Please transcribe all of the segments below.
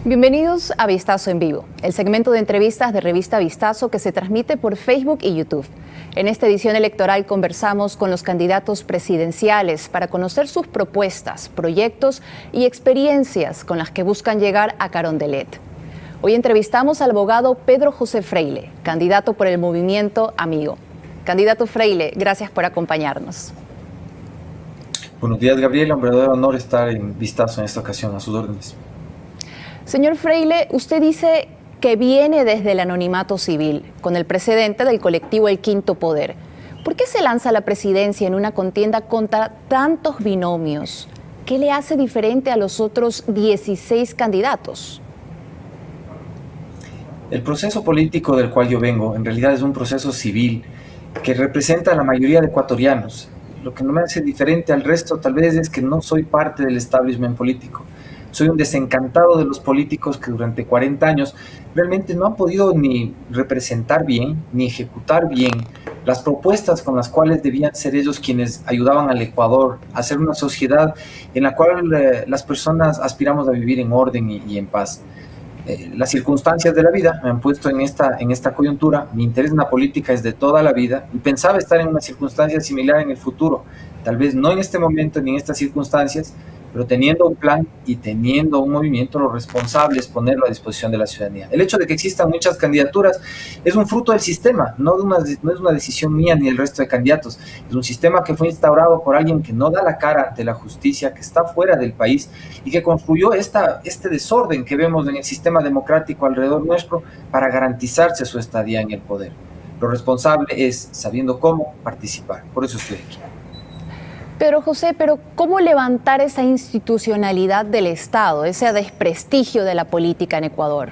Bienvenidos a Vistazo en Vivo, el segmento de entrevistas de Revista Vistazo que se transmite por Facebook y YouTube. En esta edición electoral conversamos con los candidatos presidenciales para conocer sus propuestas, proyectos y experiencias con las que buscan llegar a Carondelet. Hoy entrevistamos al abogado Pedro José Freile, candidato por el movimiento Amigo. Candidato Freile, gracias por acompañarnos. Buenos días, Gabriela. Un verdadero honor estar en Vistazo en esta ocasión, a sus órdenes. Señor Freile, usted dice que viene desde el anonimato civil, con el precedente del colectivo El Quinto Poder. ¿Por qué se lanza a la presidencia en una contienda contra tantos binomios? ¿Qué le hace diferente a los otros 16 candidatos? El proceso político del cual yo vengo, en realidad es un proceso civil que representa a la mayoría de ecuatorianos. Lo que no me hace diferente al resto tal vez es que no soy parte del establishment político. Soy un desencantado de los políticos que durante 40 años realmente no han podido ni representar bien, ni ejecutar bien las propuestas con las cuales debían ser ellos quienes ayudaban al Ecuador a hacer una sociedad en la cual las personas aspiramos a vivir en orden y en paz. Las circunstancias de la vida me han puesto en esta coyuntura. Mi interés en la política es de toda la vida y pensaba estar en una circunstancia similar en el futuro. Tal vez no en este momento ni en estas circunstancias, pero teniendo un plan y teniendo un movimiento, lo responsable es ponerlo a disposición de la ciudadanía. El hecho de que existan muchas candidaturas es un fruto del sistema, no es una decisión mía ni del resto de candidatos. Es un sistema que fue instaurado por alguien que no da la cara ante la justicia, que está fuera del país y que construyó este desorden que vemos en el sistema democrático alrededor nuestro para garantizarse su estadía en el poder. Lo responsable es, sabiendo cómo, participar. Por eso estoy aquí. Pedro José, pero ¿cómo levantar esa institucionalidad del Estado, ese desprestigio de la política en Ecuador?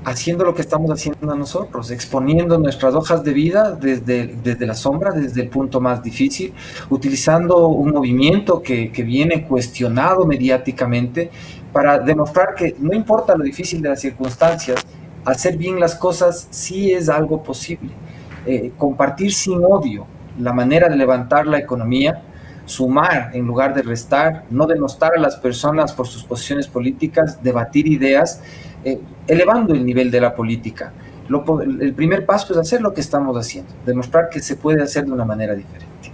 Haciendo lo que estamos haciendo nosotros, exponiendo nuestras hojas de vida desde la sombra, desde el punto más difícil, utilizando un movimiento que viene cuestionado mediáticamente para demostrar que no importa lo difícil de las circunstancias, hacer bien las cosas sí es algo posible. Compartir sin odio la manera de levantar la economía, sumar en lugar de restar, no denostar a las personas por sus posiciones políticas, debatir ideas, elevando el nivel de la política. El primer paso es hacer lo que estamos haciendo, demostrar que se puede hacer de una manera diferente.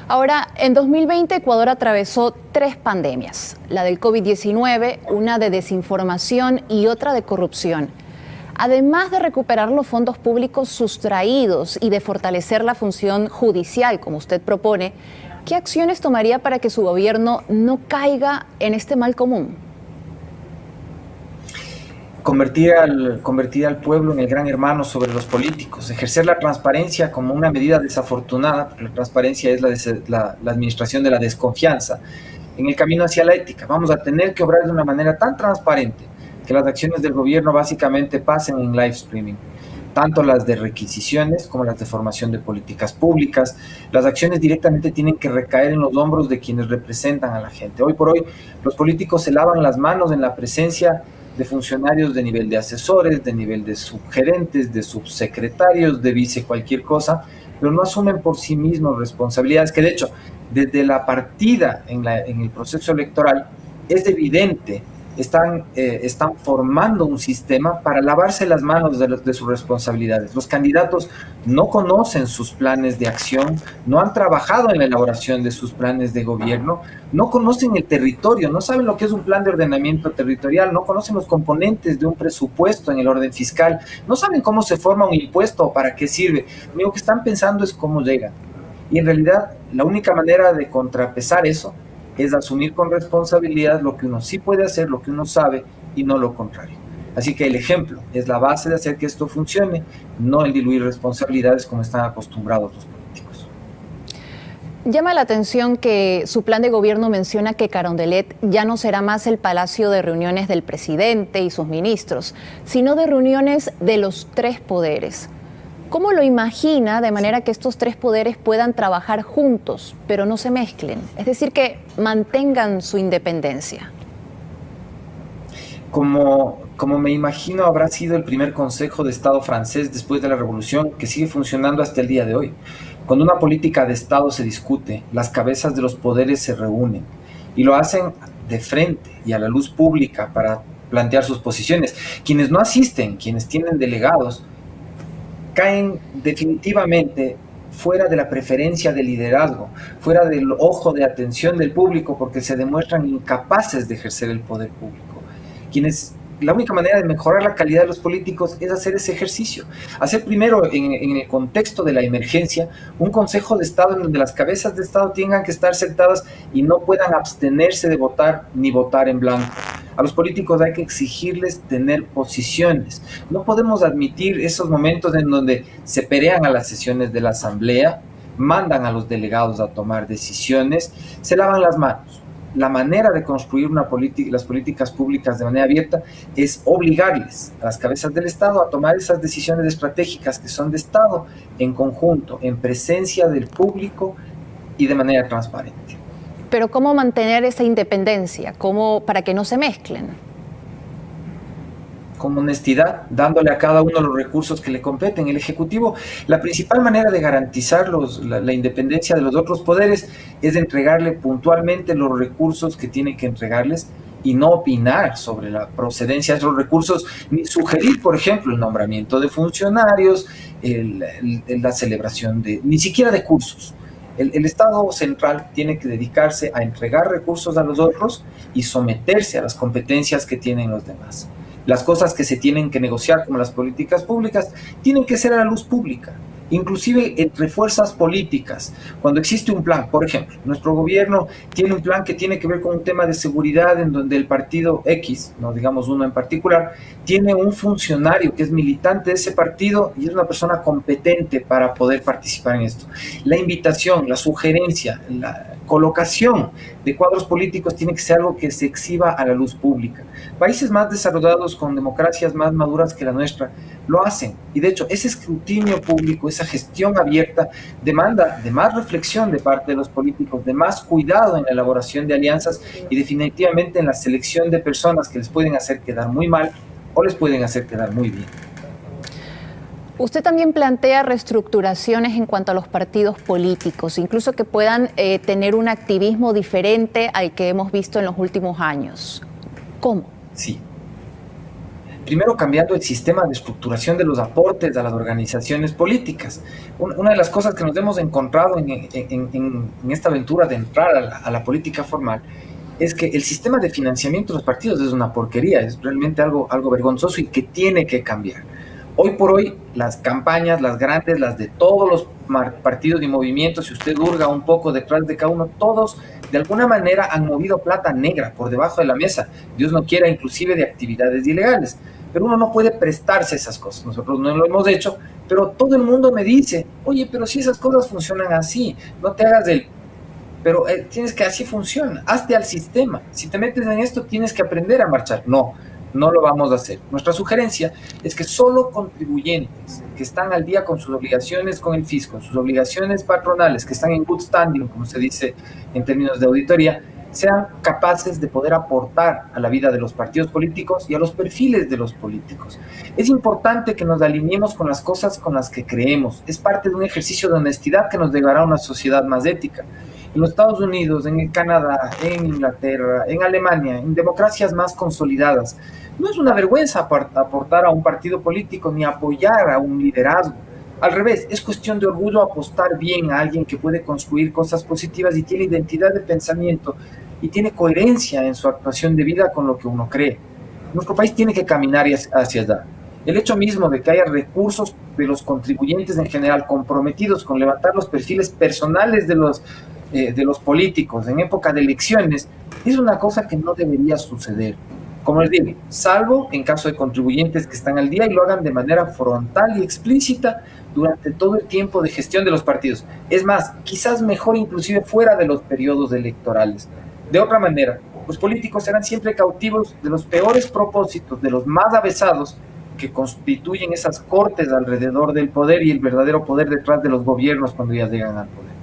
Ahora, en 2020 Ecuador atravesó 3 pandemias, la del COVID-19, una de desinformación y otra de corrupción. Además de recuperar los fondos públicos sustraídos y de fortalecer la función judicial, como usted propone, ¿qué acciones tomaría para que su gobierno no caiga en este mal común? Convertir al pueblo en el gran hermano sobre los políticos, ejercer la transparencia como una medida desafortunada, porque la transparencia es la administración de la desconfianza, en el camino hacia la ética. Vamos a tener que obrar de una manera tan transparente que las acciones del gobierno básicamente pasen en live streaming, tanto las de requisiciones como las de formación de políticas públicas. Las acciones directamente tienen que recaer en los hombros de quienes representan a la gente. Hoy por hoy, los políticos se lavan las manos en la presencia de funcionarios de nivel de asesores, de nivel de subgerentes, de subsecretarios, de vice cualquier cosa, pero no asumen por sí mismos responsabilidades que, de hecho, desde la partida en el proceso electoral es evidente. Están formando un sistema para lavarse las manos de sus responsabilidades. Los candidatos no conocen sus planes de acción, no han trabajado en la elaboración de sus planes de gobierno, no conocen el territorio, no saben lo que es un plan de ordenamiento territorial, no conocen los componentes de un presupuesto en el orden fiscal, no saben cómo se forma un impuesto o para qué sirve. Lo único que están pensando es cómo llegan. Y en realidad, la única manera de contrapesar eso es asumir con responsabilidad lo que uno sí puede hacer, lo que uno sabe, y no lo contrario. Así que el ejemplo es la base de hacer que esto funcione, no el diluir responsabilidades como están acostumbrados los políticos. Llama la atención que su plan de gobierno menciona que Carondelet ya no será más el palacio de reuniones del presidente y sus ministros, sino de reuniones de los 3 poderes. ¿Cómo lo imagina de manera que estos 3 poderes puedan trabajar juntos, pero no se mezclen? Es decir, que mantengan su independencia. Como me imagino habrá sido el primer Consejo de Estado francés después de la Revolución, que sigue funcionando hasta el día de hoy. Cuando una política de Estado se discute, las cabezas de los poderes se reúnen y lo hacen de frente y a la luz pública para plantear sus posiciones. Quienes no asisten, quienes tienen delegados, caen definitivamente fuera de la preferencia de liderazgo, fuera del ojo de atención del público, porque se demuestran incapaces de ejercer el poder público. La única manera de mejorar la calidad de los políticos es hacer ese ejercicio. Hacer primero, en el contexto de la emergencia, un Consejo de Estado en donde las cabezas de Estado tengan que estar sentadas y no puedan abstenerse de votar ni votar en blanco. A los políticos hay que exigirles tener posiciones. No podemos admitir esos momentos en donde se pelean a las sesiones de la Asamblea, mandan a los delegados a tomar decisiones, se lavan las manos. La manera de construir las políticas públicas de manera abierta es obligarles a las cabezas del Estado a tomar esas decisiones estratégicas que son de Estado en conjunto, en presencia del público y de manera transparente. Pero ¿cómo mantener esa independencia? ¿Cómo para que no se mezclen? Con honestidad, dándole a cada uno los recursos que le competen. El Ejecutivo, la principal manera de garantizar la independencia de los otros poderes es de entregarle puntualmente los recursos que tiene que entregarles y no opinar sobre la procedencia de esos recursos, ni sugerir, por ejemplo, el nombramiento de funcionarios, la celebración ni siquiera de cursos. El Estado central tiene que dedicarse a entregar recursos a los otros y someterse a las competencias que tienen los demás. Las cosas que se tienen que negociar, como las políticas públicas, tienen que ser a la luz pública, inclusive entre fuerzas políticas. Cuando existe un plan, por ejemplo, nuestro gobierno tiene un plan que tiene que ver con un tema de seguridad en donde el partido X, no digamos uno en particular, tiene un funcionario que es militante de ese partido y es una persona competente para poder participar en esto. La invitación, la sugerencia, la colocación de cuadros políticos tiene que ser algo que se exhiba a la luz pública. Países más desarrollados, con democracias más maduras que la nuestra, lo hacen. Y de hecho, ese escrutinio público, esa gestión abierta, demanda de más reflexión de parte de los políticos, de más cuidado en la elaboración de alianzas y definitivamente en la selección de personas que les pueden hacer quedar muy mal o les pueden hacer quedar muy bien. Usted también plantea reestructuraciones en cuanto a los partidos políticos, incluso que puedan tener un activismo diferente al que hemos visto en los últimos años. ¿Cómo? Sí. Primero, cambiando el sistema de estructuración de los aportes a las organizaciones políticas. Una de las cosas que nos hemos encontrado en esta aventura de entrar a la política formal es que el sistema de financiamiento de los partidos es una porquería, es realmente algo vergonzoso y que tiene que cambiar. Hoy por hoy, las campañas, las grandes, las de todos los partidos y movimientos, si usted hurga un poco detrás de cada uno, todos de alguna manera han movido plata negra por debajo de la mesa. Dios no quiera, inclusive de actividades ilegales. Pero uno no puede prestarse esas cosas. Nosotros no lo hemos hecho, pero todo el mundo me dice, oye, pero si esas cosas funcionan así, no te hagas pero tienes que, así funciona, hazte al sistema. Si te metes en esto, tienes que aprender a marchar. No lo vamos a hacer. Nuestra sugerencia es que solo contribuyentes que están al día con sus obligaciones con el fisco, sus obligaciones patronales, que están en good standing, como se dice en términos de auditoría, sean capaces de poder aportar a la vida de los partidos políticos y a los perfiles de los políticos. Es importante que nos alineemos con las cosas con las que creemos. Es parte de un ejercicio de honestidad que nos llevará a una sociedad más ética. En los Estados Unidos, en Canadá, en Inglaterra, en Alemania, en democracias más consolidadas, no es una vergüenza aportar a un partido político ni apoyar a un liderazgo. Al revés, es cuestión de orgullo apostar bien a alguien que puede construir cosas positivas y tiene identidad de pensamiento y tiene coherencia en su actuación de vida con lo que uno cree. Nuestro país tiene que caminar hacia allá. El hecho mismo de que haya recursos de los contribuyentes en general comprometidos con levantar los perfiles personales de los políticos en época de elecciones es una cosa que no debería suceder. Como les digo, salvo en caso de contribuyentes que están al día y lo hagan de manera frontal y explícita durante todo el tiempo de gestión de los partidos. Es más, quizás mejor inclusive fuera de los periodos electorales. De otra manera, los políticos serán siempre cautivos de los peores propósitos, de los más avesados que constituyen esas cortes alrededor del poder y el verdadero poder detrás de los gobiernos cuando ya llegan al poder.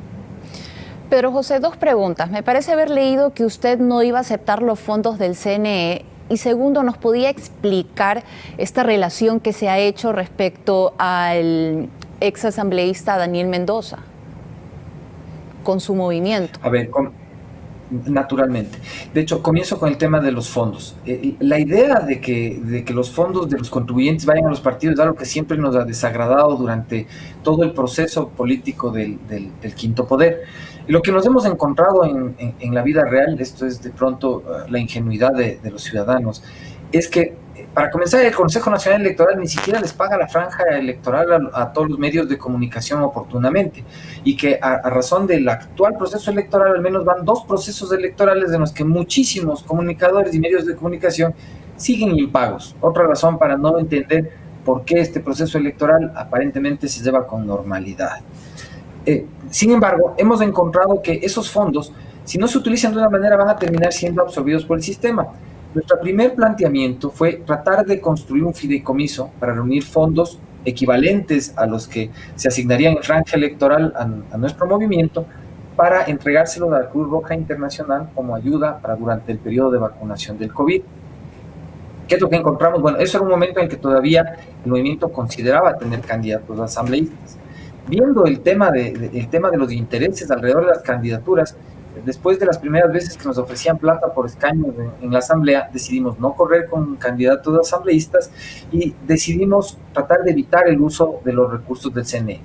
Pedro José, dos preguntas. Me parece haber leído que usted no iba a aceptar los fondos del CNE. Y segundo, ¿nos podía explicar esta relación que se ha hecho respecto al ex asambleísta Daniel Mendoza con su movimiento? A ver, Naturalmente. De hecho, comienzo con el tema de los fondos. La idea de que los fondos de los contribuyentes vayan a los partidos es algo que siempre nos ha desagradado durante todo el proceso político del quinto poder. Y lo que nos hemos encontrado en la vida real, esto es de pronto la ingenuidad de los ciudadanos, es que para comenzar, el Consejo Nacional Electoral ni siquiera les paga la franja electoral a todos los medios de comunicación oportunamente, y que a razón del actual proceso electoral al menos van 2 procesos electorales en los que muchísimos comunicadores y medios de comunicación siguen impagos. Otra razón para no entender por qué este proceso electoral aparentemente se lleva con normalidad. Sin embargo, hemos encontrado que esos fondos, si no se utilizan de una manera, van a terminar siendo absorbidos por el sistema. Nuestro primer planteamiento fue tratar de construir un fideicomiso para reunir fondos equivalentes a los que se asignarían en franja electoral a nuestro movimiento, para entregárselos a la Cruz Roja Internacional como ayuda para durante el periodo de vacunación del COVID. ¿Qué es lo que encontramos? Bueno, eso era un momento en el que todavía el movimiento consideraba tener candidatos asambleístas. Viendo el tema de los intereses alrededor de las candidaturas, después de las primeras veces que nos ofrecían plata por escaños en la asamblea, decidimos no correr con candidatos asambleístas y decidimos tratar de evitar el uso de los recursos del CNE.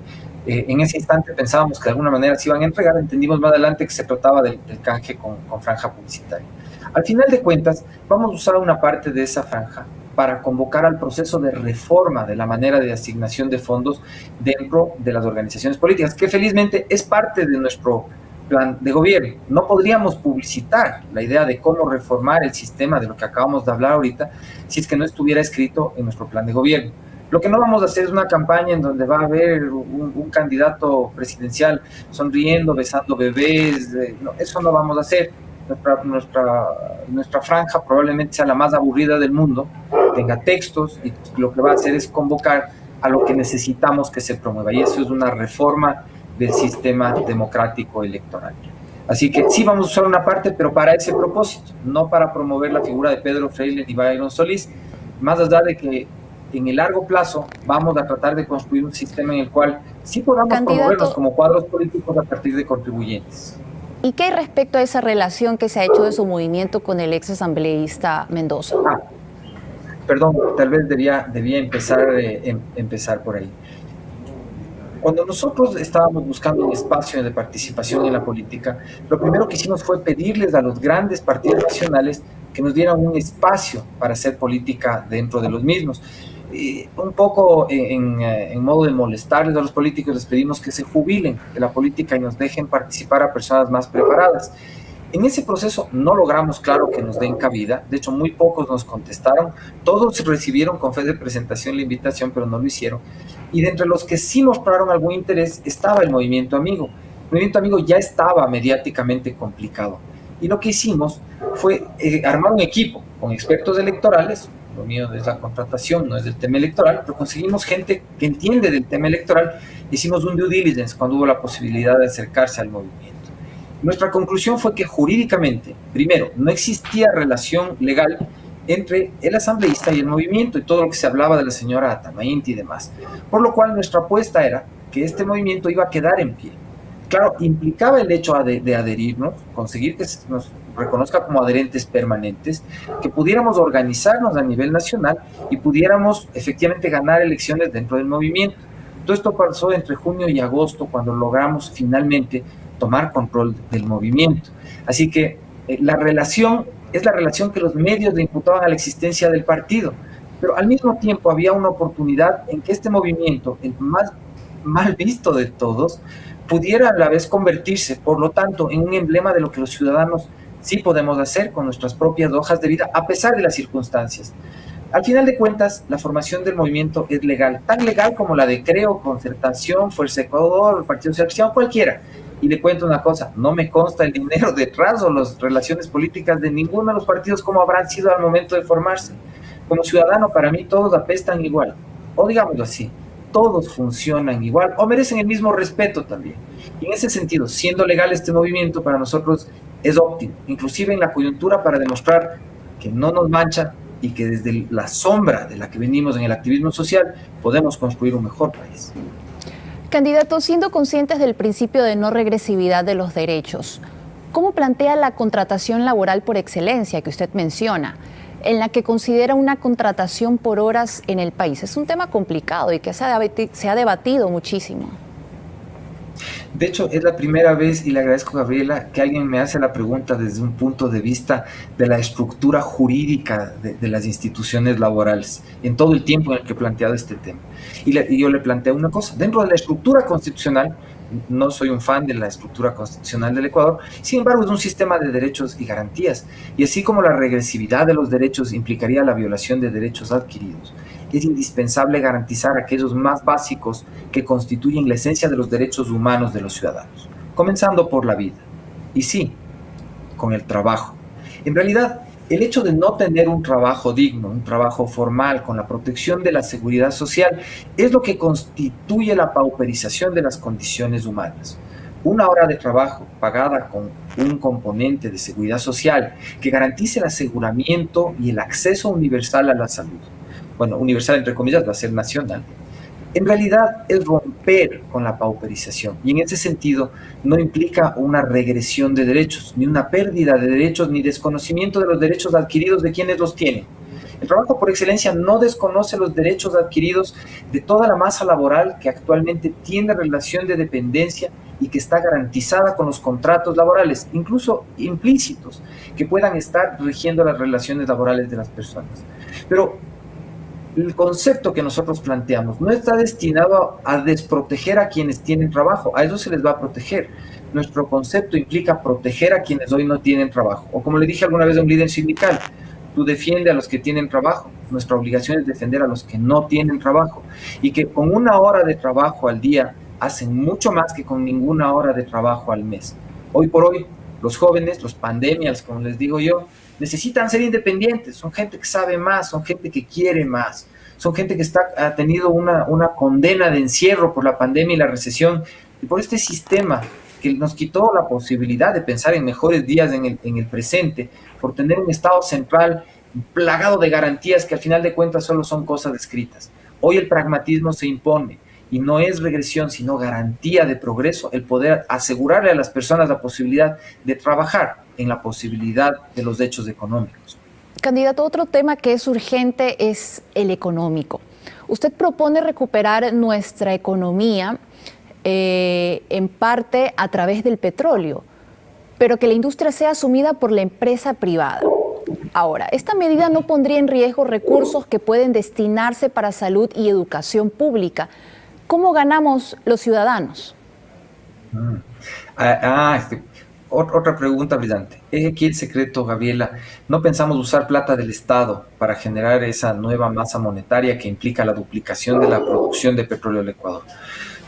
En ese instante pensábamos que de alguna manera se iban a entregar, entendimos más adelante que se trataba del canje con franja publicitaria. Al final de cuentas, vamos a usar una parte de esa franja para convocar al proceso de reforma de la manera de asignación de fondos dentro de las organizaciones políticas, que felizmente es parte de nuestro plan de gobierno. No podríamos publicitar la idea de cómo reformar el sistema de lo que acabamos de hablar ahorita si es que no estuviera escrito en nuestro plan de gobierno. Lo que no vamos a hacer es una campaña en donde va a haber un candidato presidencial sonriendo, besando bebés. No, eso no vamos a hacer. Nuestra franja probablemente sea la más aburrida del mundo, tenga textos, y lo que va a hacer es convocar a lo que necesitamos que se promueva, y eso es una reforma del sistema democrático electoral. Así que sí vamos a usar una parte, pero para ese propósito, no para promover la figura de Pedro Freire y Byron Solís, más allá de que en el largo plazo vamos a tratar de construir un sistema en el cual sí podamos promovernos como cuadros políticos a partir de contribuyentes. ¿Y qué hay respecto a esa relación que se ha hecho de su movimiento con el ex asambleísta Mendoza? Perdón, tal vez debía empezar por ahí. Cuando nosotros estábamos buscando un espacio de participación en la política, lo primero que hicimos fue pedirles a los grandes partidos nacionales que nos dieran un espacio para hacer política dentro de los mismos. Un poco en modo de molestarles a los políticos, les pedimos que se jubilen de la política y nos dejen participar a personas más preparadas. En ese proceso no logramos, claro, que nos den cabida. De hecho, muy pocos nos contestaron. Todos recibieron con fe de presentación la invitación, pero no lo hicieron. Y de entre los que sí mostraron algún interés estaba el Movimiento Amigo. El Movimiento Amigo ya estaba mediáticamente complicado. Y lo que hicimos fue armar un equipo con expertos electorales. Lo mío es la contratación, no es del tema electoral, pero conseguimos gente que entiende del tema electoral. Hicimos un due diligence cuando hubo la posibilidad de acercarse al movimiento. Nuestra conclusión fue que jurídicamente, primero, no existía relación legal entre el asambleísta y el movimiento y todo lo que se hablaba de la señora Atamainti y demás. Por lo cual nuestra apuesta era que este movimiento iba a quedar en pie. Claro, implicaba el hecho de adherirnos, conseguir que se nos reconozca como adherentes permanentes, que pudiéramos organizarnos a nivel nacional y pudiéramos efectivamente ganar elecciones dentro del movimiento. Todo esto pasó entre junio y agosto, cuando logramos finalmente tomar control del movimiento. Así que la relación es la relación que los medios le imputaban a la existencia del partido, pero al mismo tiempo había una oportunidad en que este movimiento, el más mal visto de todos, pudiera a la vez convertirse, por lo tanto, en un emblema de lo que los ciudadanos sí podemos hacer con nuestras propias hojas de vida, a pesar de las circunstancias. Al final de cuentas, la formación del movimiento es legal, tan legal como la de Creo, Concertación, Fuerza Ecuador, Partido Social Cristiano, cualquiera. Y le cuento una cosa, no me consta el dinero detrás o las relaciones políticas de ninguno de los partidos como habrán sido al momento de formarse. Como ciudadano, para mí todos apestan igual, o digámoslo así, todos funcionan igual o merecen el mismo respeto también. Y en ese sentido, siendo legal este movimiento, para nosotros es óptimo, inclusive en la coyuntura, para demostrar que no nos mancha y que desde la sombra de la que venimos en el activismo social podemos construir un mejor país. Candidato, siendo conscientes del principio de no regresividad de los derechos, ¿Cómo plantea la contratación laboral por excelencia que usted menciona, en la que considera una contratación por horas en el país? Es un tema complicado y que se ha debatido muchísimo. De hecho, es la primera vez, y le agradezco, Gabriela, que alguien me hace la pregunta desde un punto de vista de la estructura jurídica de las instituciones laborales, en todo el tiempo en el que he planteado este tema. Y yo le planteo una cosa: dentro de la estructura constitucional, no soy un fan de la estructura constitucional del Ecuador, sin embargo es un sistema de derechos y garantías, y así como la regresividad de los derechos implicaría la violación de derechos adquiridos, es indispensable garantizar aquellos más básicos que constituyen la esencia de los derechos humanos de los ciudadanos, comenzando por la vida. Y sí, con el trabajo. En realidad, el hecho de no tener un trabajo digno, un trabajo formal, con la protección de la seguridad social, es lo que constituye la pauperización de las condiciones humanas. Una hora de trabajo pagada con un componente de seguridad social que garantice el aseguramiento y el acceso universal a la salud. Bueno, universal entre comillas, va a ser nacional. En realidad es romper con la pauperización, y en ese sentido no implica una regresión de derechos, ni una pérdida de derechos, ni desconocimiento de los derechos adquiridos de quienes los tienen. El trabajo por excelencia no desconoce los derechos adquiridos de toda la masa laboral que actualmente tiene relación de dependencia y que está garantizada con los contratos laborales, incluso implícitos, que puedan estar rigiendo las relaciones laborales de las personas. Pero el concepto que nosotros planteamos no está destinado a desproteger a quienes tienen trabajo, a ellos se les va a proteger. Nuestro concepto implica proteger a quienes hoy no tienen trabajo. O como le dije alguna vez a un líder sindical: tú defiende a los que tienen trabajo, nuestra obligación es defender a los que no tienen trabajo, y que con una hora de trabajo al día hacen mucho más que con ninguna hora de trabajo al mes. Hoy por hoy, los jóvenes, los pandemias, como les digo yo, necesitan ser independientes, son gente que sabe más, son gente que quiere más, son gente que ha tenido una condena de encierro por la pandemia y la recesión, y por este sistema que nos quitó la posibilidad de pensar en mejores días en el presente, por tener un Estado central plagado de garantías que al final de cuentas solo son cosas escritas. Hoy el pragmatismo se impone, y no es regresión, sino garantía de progreso, el poder asegurarle a las personas la posibilidad de trabajar en la posibilidad de los hechos económicos. Candidato, otro tema que es urgente es el económico. Usted propone recuperar nuestra economía en parte a través del petróleo, pero que la industria sea asumida por la empresa privada. Ahora, esta medida no pondría en riesgo recursos que pueden destinarse para salud y educación pública. ¿Cómo ganamos los ciudadanos? Otra pregunta brillante. Es aquí el secreto, Gabriela. No pensamos usar plata del Estado para generar esa nueva masa monetaria que implica la duplicación de la producción de petróleo del Ecuador.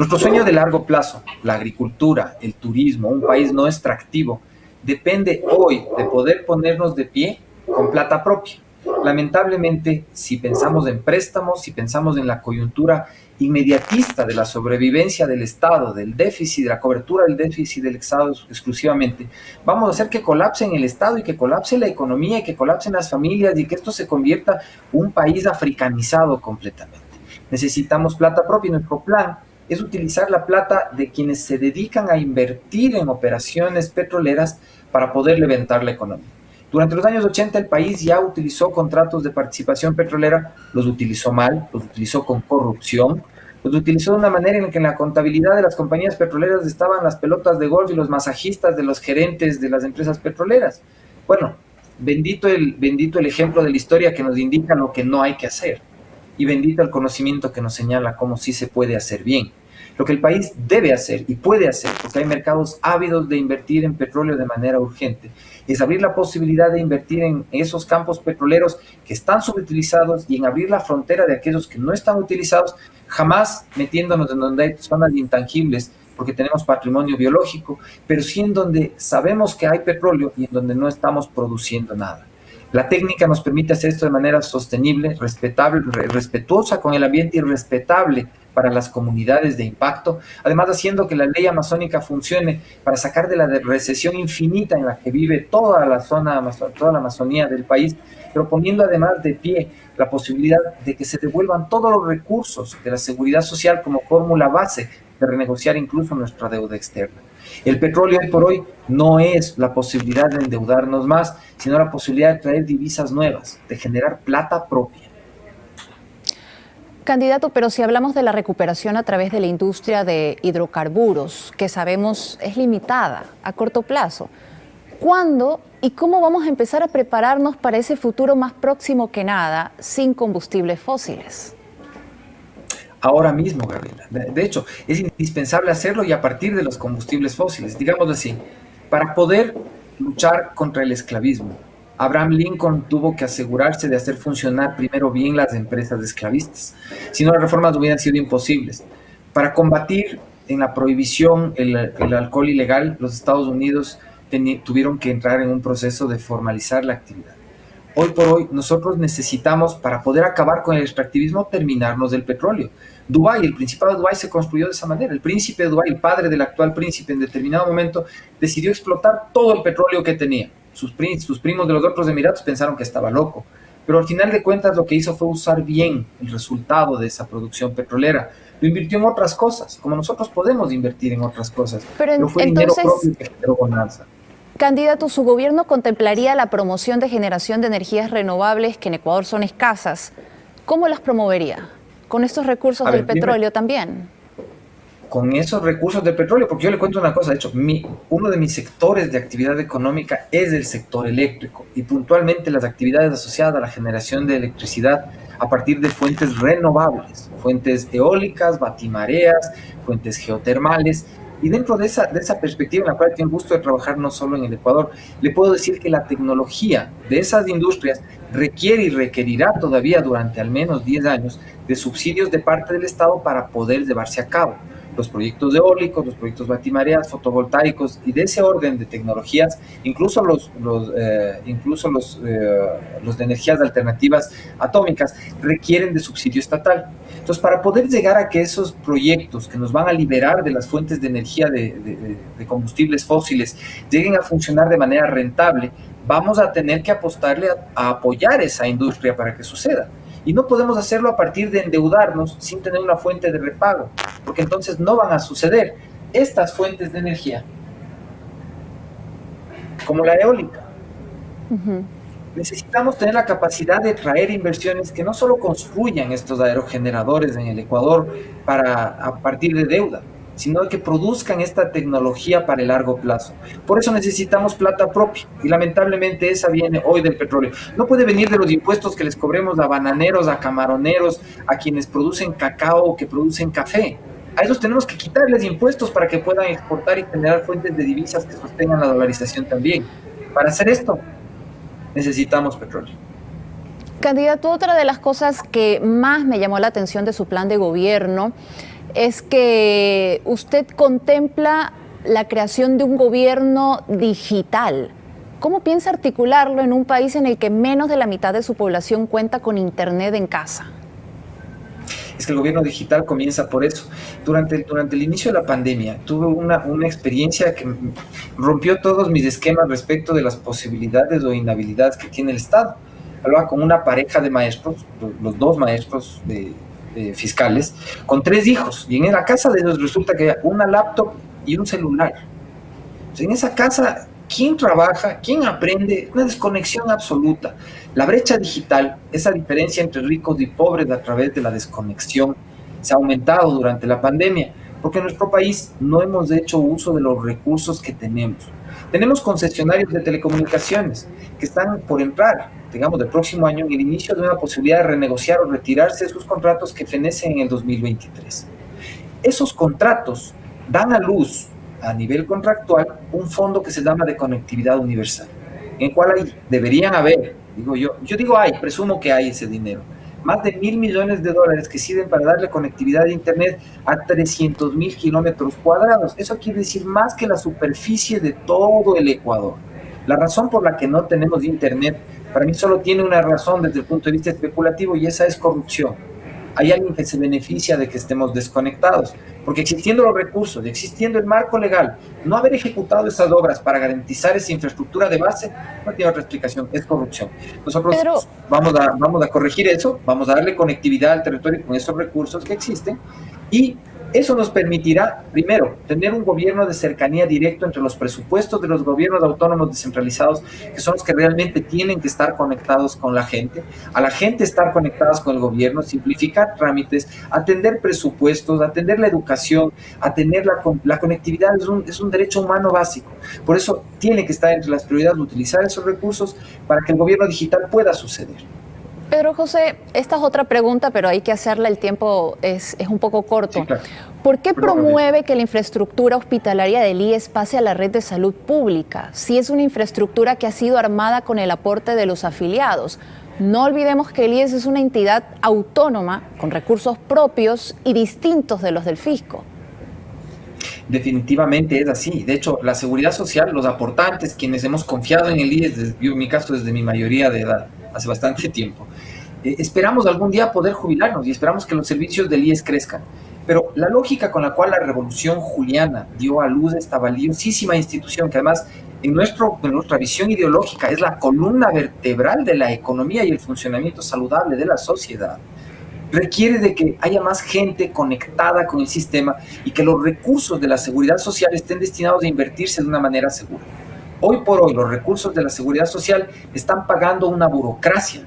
Nuestro sueño de largo plazo, la agricultura, el turismo, un país no extractivo, depende hoy de poder ponernos de pie con plata propia. Lamentablemente, si pensamos en préstamos, si pensamos en la coyuntura inmediatista de la sobrevivencia del Estado, del déficit, de la cobertura del déficit del Estado exclusivamente, vamos a hacer que colapse en el Estado y que colapse la economía y que colapsen las familias y que esto se convierta en un país africanizado completamente. Necesitamos plata propia, y nuestro plan es utilizar la plata de quienes se dedican a invertir en operaciones petroleras para poder levantar la economía. Durante los años 80 el país ya utilizó contratos de participación petrolera, los utilizó mal, los utilizó con corrupción, los utilizó de una manera en la que en la contabilidad de las compañías petroleras estaban las pelotas de golf y los masajistas de los gerentes de las empresas petroleras. Bueno, bendito el ejemplo de la historia que nos indica lo que no hay que hacer, y bendito el conocimiento que nos señala cómo sí se puede hacer bien. Lo que el país debe hacer y puede hacer, porque hay mercados ávidos de invertir en petróleo de manera urgente, es abrir la posibilidad de invertir en esos campos petroleros que están subutilizados y en abrir la frontera de aquellos que no están utilizados, jamás metiéndonos en donde hay zonas intangibles, porque tenemos patrimonio biológico, pero sí en donde sabemos que hay petróleo y en donde no estamos produciendo nada. La técnica nos permite hacer esto de manera sostenible, respetable, respetuosa con el ambiente y respetable para las comunidades de impacto, además haciendo que la ley amazónica funcione para sacar de la recesión infinita en la que vive toda la zona, toda la Amazonía del país, pero poniendo además de pie la posibilidad de que se devuelvan todos los recursos de la seguridad social como fórmula base de renegociar incluso nuestra deuda externa. El petróleo hoy por hoy no es la posibilidad de endeudarnos más, sino la posibilidad de traer divisas nuevas, de generar plata propia. Candidato, pero si hablamos de la recuperación a través de la industria de hidrocarburos, que sabemos es limitada a corto plazo, ¿cuándo y cómo vamos a empezar a prepararnos para ese futuro más próximo que nada sin combustibles fósiles? Ahora mismo, Gabriela. De hecho, es indispensable hacerlo y a partir de los combustibles fósiles, digámoslo así, para poder luchar contra el esclavismo. Abraham Lincoln tuvo que asegurarse de hacer funcionar primero bien las empresas esclavistas, si no las reformas hubieran sido imposibles. Para combatir en la prohibición el alcohol ilegal, los Estados Unidos tuvieron que entrar en un proceso de formalizar la actividad. Hoy por hoy nosotros necesitamos, para poder acabar con el extractivismo, terminarnos del petróleo. Dubái, el Principado de Dubái se construyó de esa manera. El príncipe de Dubái, el padre del actual príncipe, en determinado momento decidió explotar todo el petróleo que tenía. Sus primos de los otros Emiratos pensaron que estaba loco, pero al final de cuentas lo que hizo fue usar bien el resultado de esa producción petrolera. Lo invirtió en otras cosas, como nosotros podemos invertir en otras cosas. Pero fue entonces, dinero propio que generó bonanza. Candidato, ¿su gobierno contemplaría la promoción de generación de energías renovables que en Ecuador son escasas? ¿Cómo las promovería? ¿Con estos recursos del petróleo también? Con esos recursos del petróleo, porque yo le cuento una cosa, de hecho, uno de mis sectores de actividad económica es el sector eléctrico y puntualmente las actividades asociadas a la generación de electricidad a partir de fuentes renovables, fuentes eólicas, batimareas, fuentes geotermales. Y dentro de esa perspectiva en la cual tengo el gusto de trabajar no solo en el Ecuador, le puedo decir que la tecnología de esas industrias requiere y requerirá todavía durante al menos 10 años de subsidios de parte del Estado para poder llevarse a cabo. Los proyectos eólicos, los proyectos batimareas, fotovoltaicos y de ese orden de tecnologías, incluso los de energías alternativas atómicas, requieren de subsidio estatal. Entonces, para poder llegar a que esos proyectos que nos van a liberar de las fuentes de energía de combustibles fósiles lleguen a funcionar de manera rentable, vamos a tener que apostarle a apoyar esa industria para que suceda. Y no podemos hacerlo a partir de endeudarnos sin tener una fuente de repago, porque entonces no van a suceder estas fuentes de energía, como la eólica. Necesitamos tener la capacidad de traer inversiones que no solo construyan estos aerogeneradores en el Ecuador a partir de deuda, sino que produzcan esta tecnología para el largo plazo. Por eso necesitamos plata propia, y lamentablemente esa viene hoy del petróleo. No puede venir de los impuestos que les cobremos a bananeros, a camaroneros, a quienes producen cacao o que producen café. A ellos tenemos que quitarles impuestos para que puedan exportar y generar fuentes de divisas que sostengan la dolarización también. Para hacer esto, necesitamos petróleo. Candidato, otra de las cosas que más me llamó la atención de su plan de gobierno es que usted contempla la creación de un gobierno digital. ¿Cómo piensa articularlo en un país en el que menos de la mitad de su población cuenta con internet en casa? Es que el gobierno digital comienza por eso. Durante el inicio de la pandemia tuve una experiencia que rompió todos mis esquemas respecto de las posibilidades o inhabilidades que tiene el Estado. Hablaba con una pareja de maestros, los dos maestros fiscales, con 3 hijos, y en la casa de ellos resulta que había una laptop y un celular. Entonces, en esa casa, ¿quién trabaja? ¿Quién aprende? Una desconexión absoluta. La brecha digital, esa diferencia entre ricos y pobres a través de la desconexión, se ha aumentado durante la pandemia, porque en nuestro país no hemos hecho uso de los recursos que tenemos. Tenemos concesionarios de telecomunicaciones que están por entrar, digamos, del próximo año en el inicio de una posibilidad de renegociar o retirarse de sus contratos que fenecen en el 2023. Esos contratos dan a luz, a nivel contractual, un fondo que se llama de conectividad universal, en el cual deberían haber, presumo que hay ese dinero, más de $1.000 millones que sirven para darle conectividad de Internet a 300.000 kilómetros cuadrados. Eso quiere decir más que la superficie de todo el Ecuador. La razón por la que no tenemos Internet, para mí solo tiene una razón desde el punto de vista especulativo, y esa es corrupción. Hay alguien que se beneficia de que estemos desconectados, porque existiendo los recursos, existiendo el marco legal, no haber ejecutado esas obras para garantizar esa infraestructura de base, no tiene otra explicación, es corrupción. Nosotros vamos a corregir eso, vamos a darle conectividad al territorio con esos recursos que existen, y Eso nos permitirá, primero, tener un gobierno de cercanía directo entre los presupuestos de los gobiernos autónomos descentralizados, que son los que realmente tienen que estar conectados con a la gente estar conectadas con el gobierno, simplificar trámites, atender presupuestos, atender la educación, atender la conectividad, es un derecho humano básico. Por eso tiene que estar entre las prioridades utilizar esos recursos para que el gobierno digital pueda suceder. Pedro José, esta es otra pregunta, pero hay que hacerla, el tiempo es un poco corto. Sí, claro. ¿Por qué promueve que la infraestructura hospitalaria del IES pase a la red de salud pública, si es una infraestructura que ha sido armada con el aporte de los afiliados? No olvidemos que el IES es una entidad autónoma, con recursos propios y distintos de los del fisco. Definitivamente es así. De hecho, la seguridad social, los aportantes, quienes hemos confiado en el IES, yo en mi caso desde mi mayoría de edad, hace bastante tiempo, esperamos algún día poder jubilarnos y esperamos que los servicios del IES crezcan. Pero la lógica con la cual la revolución juliana dio a luz esta valiosísima institución, que además en nuestra visión ideológica es la columna vertebral de la economía y el funcionamiento saludable de la sociedad, requiere de que haya más gente conectada con el sistema y que los recursos de la seguridad social estén destinados a invertirse de una manera segura. Hoy por hoy los recursos de la seguridad social están pagando una burocracia,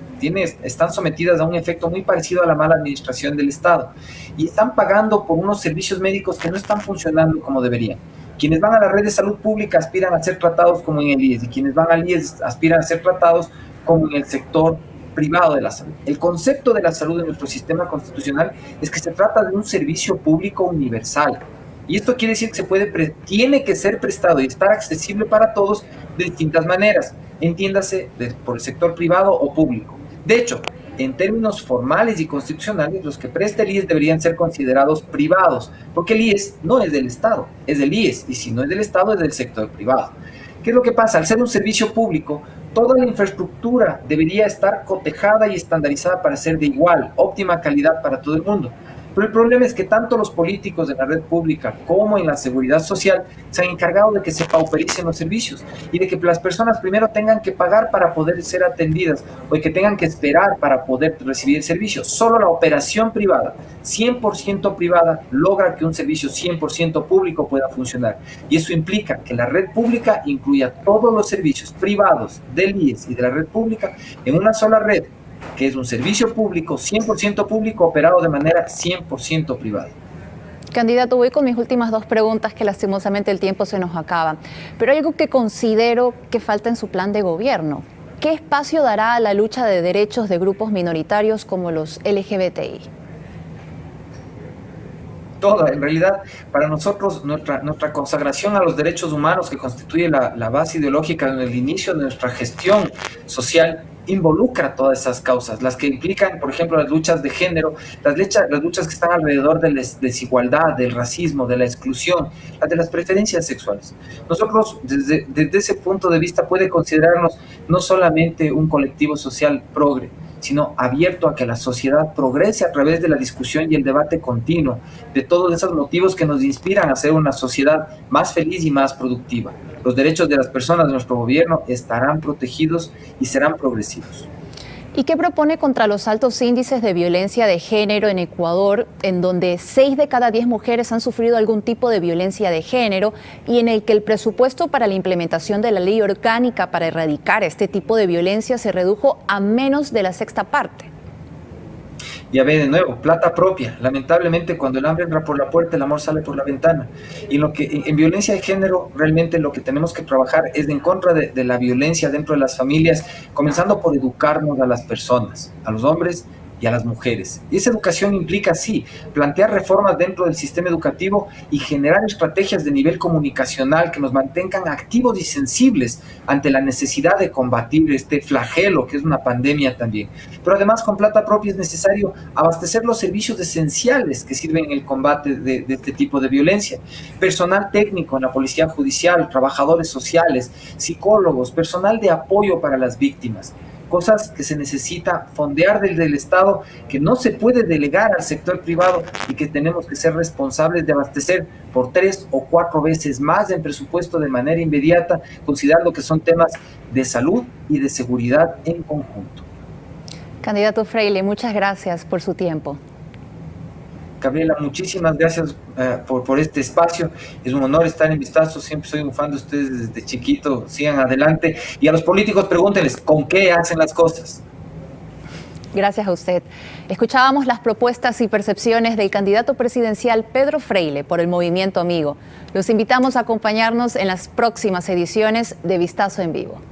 están sometidas a un efecto muy parecido a la mala administración del Estado y están pagando por unos servicios médicos que no están funcionando como deberían. Quienes van a la red de salud pública aspiran a ser tratados como en el IES y quienes van al IES aspiran a ser tratados como en el sector privado de la salud. El concepto de la salud en nuestro sistema constitucional es que se trata de un servicio público universal. Y esto quiere decir que tiene que ser prestado y estar accesible para todos de distintas maneras, entiéndase por el sector privado o público. De hecho, en términos formales y constitucionales, los que presta el IES deberían ser considerados privados, porque el IES no es del Estado, es del IES, y si no es del Estado, es del sector privado. ¿Qué es lo que pasa? Al ser un servicio público, toda la infraestructura debería estar cotejada y estandarizada para ser de igual, óptima calidad para todo el mundo. Pero el problema es que tanto los políticos de la red pública como en la seguridad social se han encargado de que se paupericen los servicios y de que las personas primero tengan que pagar para poder ser atendidas o de que tengan que esperar para poder recibir el servicio. Solo la operación privada, 100% privada, logra que un servicio 100% público pueda funcionar. Y eso implica que la red pública incluya todos los servicios privados del IES y de la red pública en una sola red, que es un servicio público, 100% público, operado de manera 100% privada. Candidato, voy con mis últimas dos preguntas, que lastimosamente el tiempo se nos acaba. Pero hay algo que considero que falta en su plan de gobierno. ¿Qué espacio dará a la lucha de derechos de grupos minoritarios como los LGBTI? Toda, en realidad, para nosotros, nuestra consagración a los derechos humanos, que constituye la base ideológica en el inicio de nuestra gestión social, involucra todas esas causas, las que implican, por ejemplo, las luchas de género, las luchas que están alrededor de la desigualdad, del racismo, de la exclusión, las de las preferencias sexuales. Nosotros, desde ese punto de vista, puede considerarnos no solamente un colectivo social progre, sino abierto a que la sociedad progrese a través de la discusión y el debate continuo, de todos esos motivos que nos inspiran a ser una sociedad más feliz y más productiva. Los derechos de las personas de nuestro gobierno estarán protegidos y serán progresivos. ¿Y qué propone contra los altos índices de violencia de género en Ecuador, en donde 6 de cada 10 mujeres han sufrido algún tipo de violencia de género y en el que el presupuesto para la implementación de la ley orgánica para erradicar este tipo de violencia se redujo a menos de la sexta parte? Ya ve, de nuevo, plata propia. Lamentablemente, cuando el hambre entra por la puerta, el amor sale por la ventana. Y en violencia de género, realmente lo que tenemos que trabajar es en contra de la violencia dentro de las familias, comenzando por educarnos a las personas, a los hombres y a las mujeres. Y esa educación implica, sí, plantear reformas dentro del sistema educativo y generar estrategias de nivel comunicacional que nos mantengan activos y sensibles ante la necesidad de combatir este flagelo que es una pandemia también. Pero además, con plata propia es necesario abastecer los servicios esenciales que sirven en el combate de este tipo de violencia. Personal técnico en la policía judicial, trabajadores sociales, psicólogos, personal de apoyo para las víctimas. Cosas que se necesita fondear desde el Estado, que no se puede delegar al sector privado y que tenemos que ser responsables de abastecer por 3 o 4 veces más en presupuesto de manera inmediata, considerando que son temas de salud y de seguridad en conjunto. Candidato Freile, muchas gracias por su tiempo. Gabriela, muchísimas gracias por este espacio. Es un honor estar en Vistazo, siempre soy un fan de ustedes desde chiquito, sigan adelante. Y a los políticos pregúntenles, ¿con qué hacen las cosas? Gracias a usted. Escuchábamos las propuestas y percepciones del candidato presidencial Pedro Freile por el Movimiento Amigo. Los invitamos a acompañarnos en las próximas ediciones de Vistazo en Vivo.